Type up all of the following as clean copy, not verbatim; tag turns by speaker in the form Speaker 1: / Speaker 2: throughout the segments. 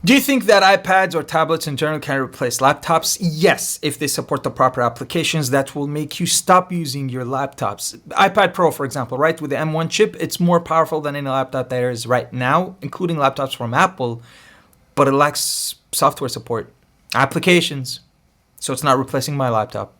Speaker 1: Do you think that iPads or tablets in general can replace laptops? Yes, if they support the proper applications that will make you stop using your laptops. iPad Pro, for example, right, with the M1 chip, it's more powerful than any laptop there is right now, including laptops from Apple, but it lacks software support, applications, so it's not replacing my laptop.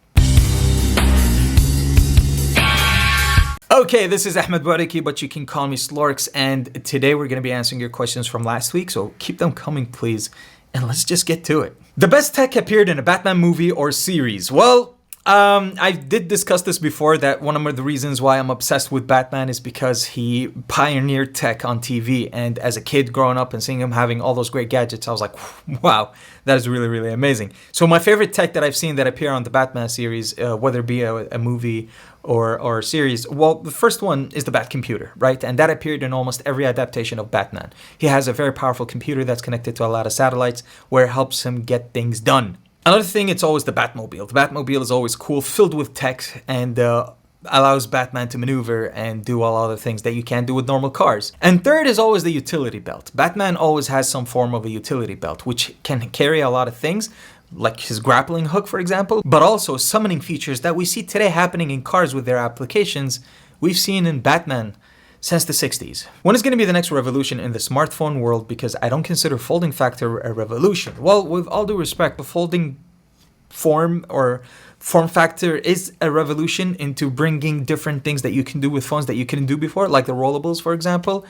Speaker 1: Okay, this is Ahmed Bariki, but you can call me Slorks, and today we're going to be answering your questions from last week, so keep them coming, please, and let's just get to it. The best tech appeared in a Batman movie or series. Well, I did discuss this before, that one of the reasons why I'm obsessed with Batman is because he pioneered tech on TV, and as a kid growing up and seeing him having all those great gadgets, I was like, wow, that is really, really amazing. So my favorite tech that I've seen that appear on the Batman series, whether it be a movie or series, well, the first one is the Bat computer, right? And that appeared in almost every adaptation of Batman. He has a very powerful computer that's connected to a lot of satellites where it helps him get things done. Another thing, it's always the Batmobile. The Batmobile is always cool, filled with tech, and allows Batman to maneuver and do all other things that you can't do with normal cars. And third is always the utility belt. Batman always has some form of a utility belt, which can carry a lot of things, like his grappling hook, for example, but also summoning features that we see today happening in cars with their applications we've seen in Batman since the 60s. When is going to be the next revolution in the smartphone world? Because I don't consider folding factor a revolution. Well, with all due respect, the folding form or form factor is a revolution into bringing different things that you can do with phones that you couldn't do before, like the rollables, for example.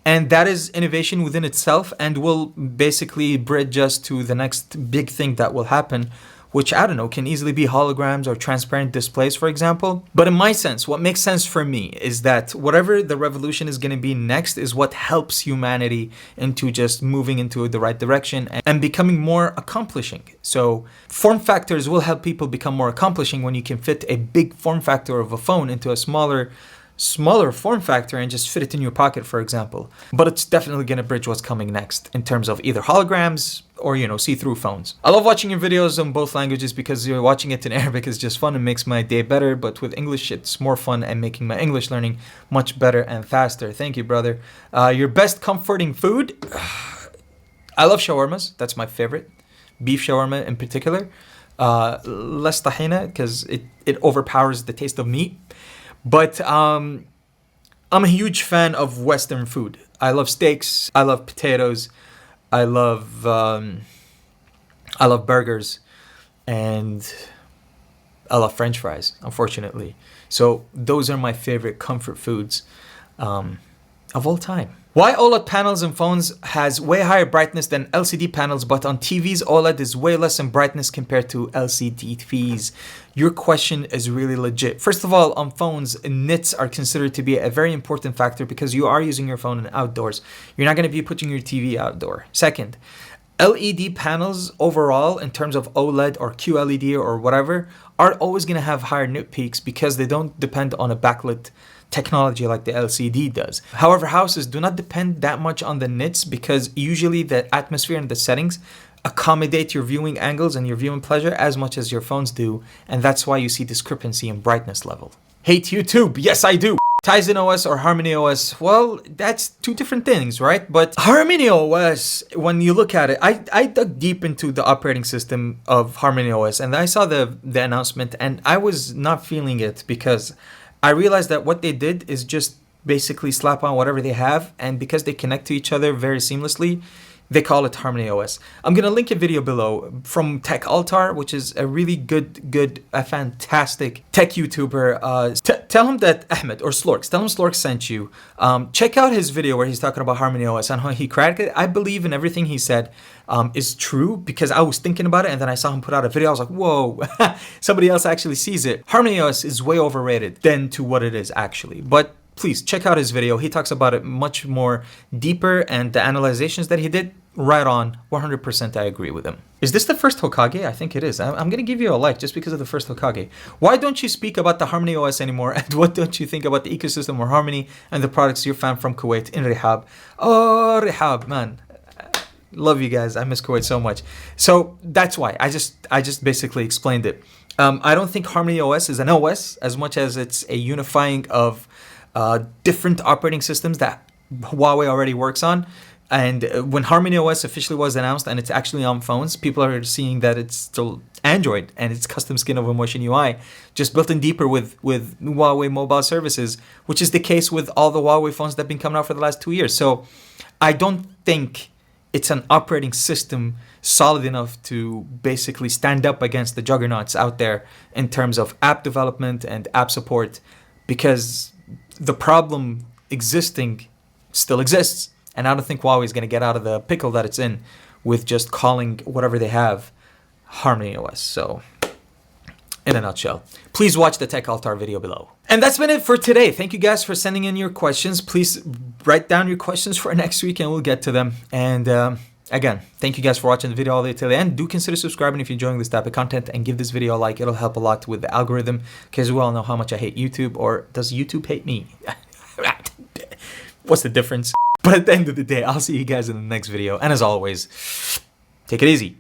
Speaker 1: And that is innovation within itself and will basically bridge us to the next big thing that will happen, which, I don't know, can easily be holograms or transparent displays, for example. But in my sense, what makes sense for me is that whatever the revolution is going to be next is what helps humanity into just moving into the right direction and becoming more accomplishing. So form factors will help people become more accomplishing when you can fit a big form factor of a phone into a smaller form factor and just fit it in your pocket, for example. But it's definitely going to bridge what's coming next in terms of either holograms or, see-through phones. I love watching your videos in both languages because you're watching it in Arabic is just fun and makes my day better, but with English it's more fun and making my English learning much better and faster. Thank you, brother. Your best comforting food? I love shawarmas. That's my favorite. Beef shawarma in particular. Less tahina because it overpowers the taste of meat. But I'm a huge fan of Western food. I love steaks. I love potatoes. I love burgers, and I love French fries, unfortunately. So those are my favorite comfort foods of all time. Why OLED panels in phones has way higher brightness than LCD panels, but on TVs OLED is way less in brightness compared to LCD TVs? Your question is really legit. First of all, on phones, nits are considered to be a very important factor because you are using your phone in outdoors. You're not going to be putting your TV outdoor. Second, LED panels overall, in terms of OLED or QLED or whatever, are always going to have higher nit peaks because they don't depend on a backlit technology like the LCD does. However, houses do not depend that much on the nits because usually the atmosphere and the settings accommodate your viewing angles and your viewing pleasure as much as your phones do, and that's why you see discrepancy in brightness level. Hate YouTube? Yes, I do. Tizen OS or Harmony OS? Well, that's two different things, right? But Harmony OS, when you look at it, I dug deep into the operating system of Harmony OS and I saw the announcement and I was not feeling it because I realized that what they did is just basically slap on whatever they have, and because they connect to each other very seamlessly, they call it Harmony OS. I'm going to link a video below from Tech Altar, which is a really a fantastic tech YouTuber. Tell him that Ahmed or Slorks, tell him Slorks sent you. Check out his video where he's talking about Harmony OS and how he cracked it. I believe in everything he said is true because I was thinking about it and then I saw him put out a video. I was like, whoa, somebody else actually sees it. Harmony OS is way overrated than to what it is actually. But please check out his video. He talks about it much more deeper, and the analyzations that he did, right on. 100% I agree with him. Is this the first Hokage? I think it is. I'm going to give you a like just because of the first Hokage. Why don't you speak about the Harmony OS anymore? And what don't you think about the ecosystem of Harmony and the products you're fan from Kuwait in Rihab? Oh, Rihab, man. Love you guys. I miss Kuwait so much. So that's why. I just basically explained it. I don't think Harmony OS is an OS as much as it's a unifying of different operating systems that Huawei already works on. And when Harmony OS officially was announced and it's actually on phones, people are seeing that it's still Android and it's custom skin over motion UI, just built in deeper with Huawei mobile services, which is the case with all the Huawei phones that have been coming out for the last 2 years. So I don't think it's an operating system solid enough to basically stand up against the juggernauts out there in terms of app development and app support, because the problem existing still exists. And I don't think Huawei is going to get out of the pickle that it's in with just calling whatever they have Harmony OS. So, in a nutshell, please watch the Tech Altar video below. And that's been it for today. Thank you guys for sending in your questions. Please write down your questions for next week and we'll get to them. And again, thank you guys for watching the video all the way till the end. Do consider subscribing if you're enjoying this type of content and give this video a like. It'll help a lot with the algorithm, because we all know how much I hate YouTube. Or does YouTube hate me? What's the difference? But at the end of the day, I'll see you guys in the next video. And as always, take it easy.